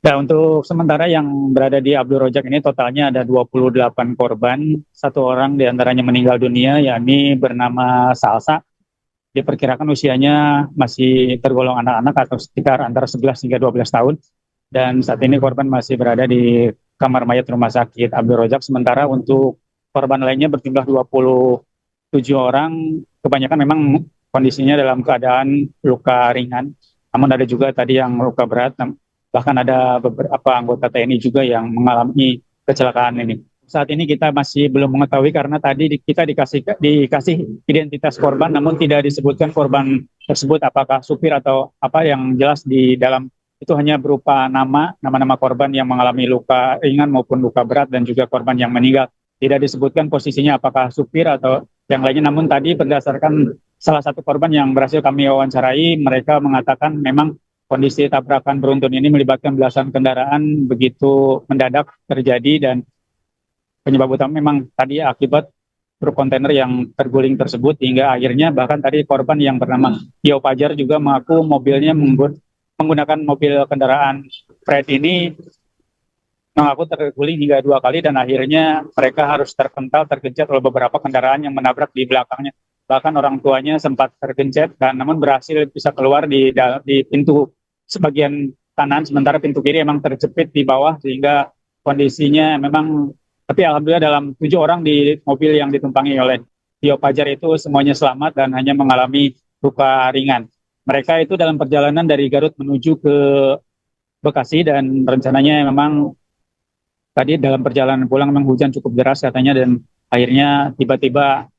Ya, untuk sementara yang berada di Abdul Rojak ini totalnya ada 28 korban, satu orang diantaranya meninggal dunia, yakni bernama Salsa. Diperkirakan usianya masih tergolong anak-anak atau sekitar antara 11 hingga 12 tahun. Dan saat ini korban masih berada di kamar mayat Rumah Sakit Abdul Rojak. Sementara untuk korban lainnya berjumlah 27 orang, kebanyakan memang kondisinya dalam keadaan luka ringan. Namun ada juga tadi yang luka berat, bahkan ada beberapa anggota TNI juga yang mengalami kecelakaan ini. Saat ini kita masih belum mengetahui karena tadi kita dikasih identitas korban, namun tidak disebutkan korban tersebut apakah supir atau apa. Yang jelas di dalam itu hanya berupa nama-nama korban yang mengalami luka ringan maupun luka berat dan juga korban yang meninggal. Tidak disebutkan posisinya apakah supir atau yang lainnya. Namun tadi berdasarkan salah satu korban yang berhasil kami wawancarai, mereka mengatakan memang kondisi tabrakan beruntun ini melibatkan belasan kendaraan begitu mendadak terjadi, dan penyebab utama memang tadi akibat truk kontainer yang terguling tersebut, hingga akhirnya bahkan tadi korban yang bernama Tio Pajar juga mengaku mobilnya menggunakan mobil kendaraan freight ini mengaku terguling hingga 2 kali, dan akhirnya mereka harus tergencet oleh beberapa kendaraan yang menabrak di belakangnya. Bahkan orang tuanya sempat tergencet dan namun berhasil bisa keluar di pintu sebagian kanan, sementara pintu kiri memang terjepit di bawah sehingga kondisinya memang. Tapi alhamdulillah dalam 7 orang di mobil yang ditumpangi oleh Tio Pajar itu semuanya selamat dan hanya mengalami luka ringan. Mereka itu dalam perjalanan dari Garut menuju ke Bekasi, dan rencananya memang tadi dalam perjalanan pulang memang hujan cukup deras katanya, dan akhirnya tiba-tiba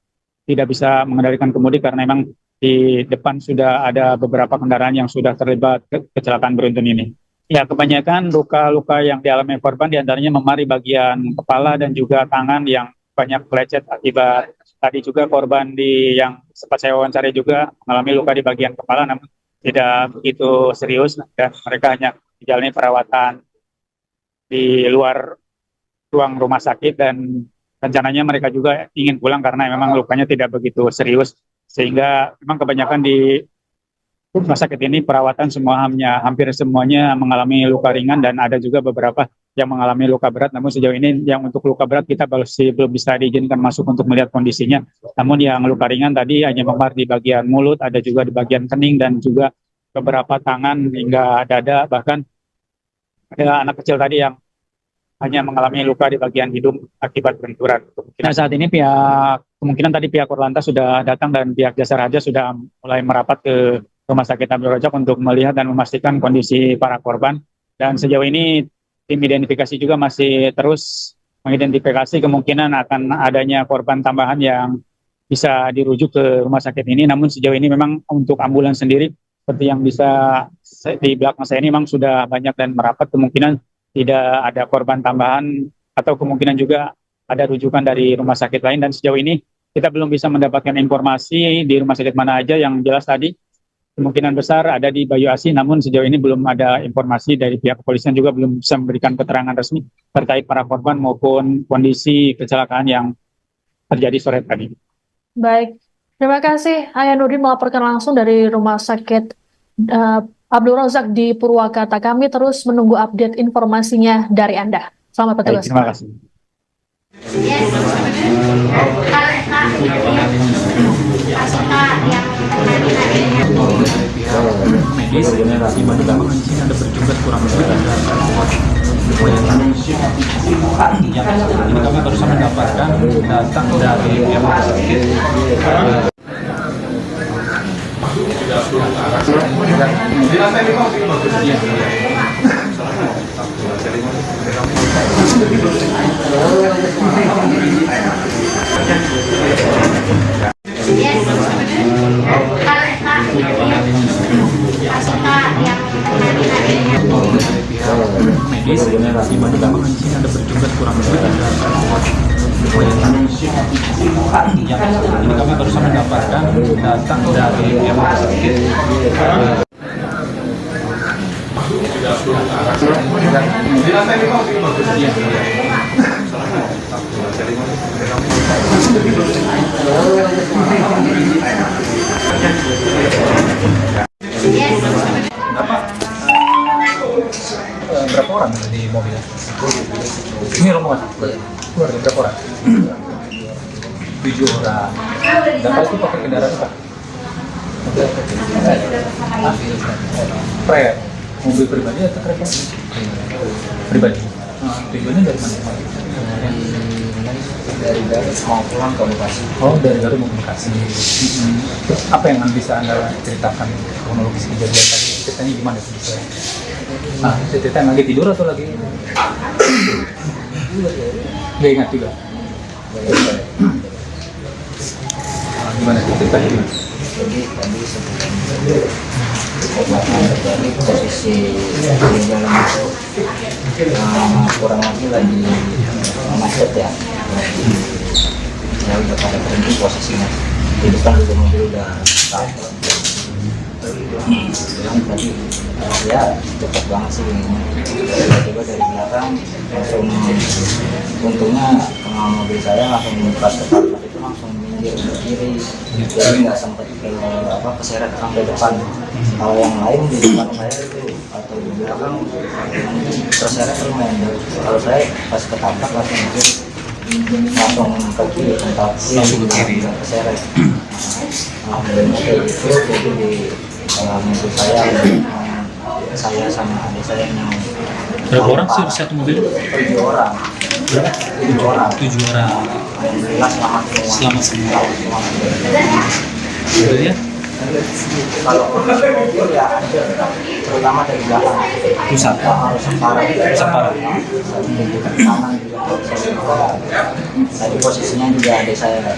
tidak bisa mengendalikan kemudi karena memang di depan sudah ada beberapa kendaraan yang sudah terlibat kecelakaan beruntun ini. Ya, kebanyakan luka-luka yang dialami korban diantaranya memar di bagian kepala dan juga tangan yang banyak lecet akibat tadi juga korban yang sempat saya wawancara juga mengalami luka di bagian kepala namun tidak begitu serius, dan mereka hanya menjalani perawatan di luar ruang rumah sakit, dan rencananya mereka juga ingin pulang karena memang lukanya tidak begitu serius, sehingga memang kebanyakan di rumah sakit ini perawatan hampir semuanya mengalami luka ringan, dan ada juga beberapa yang mengalami luka berat. Namun sejauh ini yang untuk luka berat kita masih belum bisa diizinkan masuk untuk melihat kondisinya. Namun yang luka ringan tadi hanya memar di bagian mulut, ada juga di bagian kening dan juga beberapa tangan hingga dada, bahkan ada anak kecil tadi yang hanya mengalami luka di bagian hidung akibat benturan. Nah, saat ini kemungkinan tadi pihak Korlantas sudah datang dan pihak Jasa Raja sudah mulai merapat ke Rumah Sakit Abdul Rojak untuk melihat dan memastikan kondisi para korban. Dan sejauh ini tim identifikasi juga masih terus mengidentifikasi kemungkinan akan adanya korban tambahan yang bisa dirujuk ke rumah sakit ini. Namun sejauh ini memang untuk ambulans sendiri seperti yang bisa di belakang saya ini memang sudah banyak dan merapat, kemungkinan tidak ada korban tambahan atau kemungkinan juga ada rujukan dari rumah sakit lain. Dan sejauh ini kita belum bisa mendapatkan informasi di rumah sakit mana aja. Yang jelas tadi kemungkinan besar ada di Bayu Asi, namun sejauh ini belum ada informasi dari pihak kepolisian, juga belum bisa memberikan keterangan resmi terkait para korban maupun kondisi kecelakaan yang terjadi sore tadi. Baik, terima kasih Ayah Nurdin melaporkan langsung dari Rumah Sakit Abdul Razak di Purwakarta. Kami terus menunggu update informasinya dari Anda. Selamat bertugas. Terima kasih. Medis di mana dalam di sini ada berjumlah kurang lebih ada ini kami baru saja mendapatkan datang dari rumah sakit. Medis di mana dalam di sini ada berjumlah kurang lebih ada ini kami baru saja mendapatkan datang dari rumah sakit. berapa orang di mobil? Ini rombongan. Keluarga berapa orang? 7 orang. Dan kalian itu pakai kendaraan apa? Trek. Mobil pribadi atau trek? Pribadi. Tujuannya dari mana? Dari Garut mau pulang ke Bekasi. Oh, dari Garut mau ke Bekasi. Apa yang bisa Anda ceritakan kronologis kejadian tadi? Ceritanya gimana sih? Ceritanya lagi tidur atau lagi? Nggak ingat juga. Gimana ceritanya? Jadi tadi sebelum kecelakaan terjadi posisi di jalan itu kurang lebih lagi macet ya. Ya udah pada berhenti posisinya. Di depan juga mobil udah stop. Bilang tadi ya cepat banget sih ini. Tiba-tiba dari belakang langsung untungnya mobil saya langsung pas ke itu langsung minggir ke kiri, jadi nggak sempat keseret sampai depan. Kalau yang lain di depan saya itu atau di belakang terseret lumayan jauh. Kalau saya pas ketabrak langsung minggir, langsung ke kiri tempat keseret. Alhamdulillah kayak gitu, jadi di mobil saya sama adik saya yang Berapa orang sih di satu mobil? 7 orang. Berapa? 7 orang. 7 orang. Alhamdulillah selamat semua. Selamat semua. Ya? Kalau mobil ya ada, terutama dari belakang. Rusak. Rusak parah. Rusak parah. Kanan juga. Tadi posisinya juga ada saya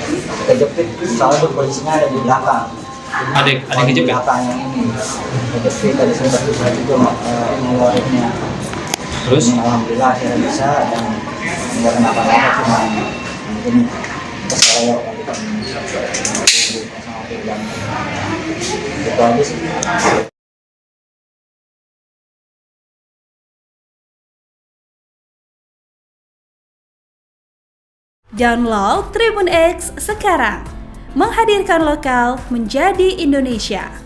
kejepit. Soalnya posisinya ada di belakang. Ada kejepit. Belakang yang ini kejepit. Tadi sempat susah juga mengeluarkannya. Terus? Alhamdulillah akhirnya bisa dan nggak kenapa-napa, cuma mungkin keselio kali sama bilang itu aja sih. Download Tribun X sekarang, menghadirkan lokal menjadi Indonesia.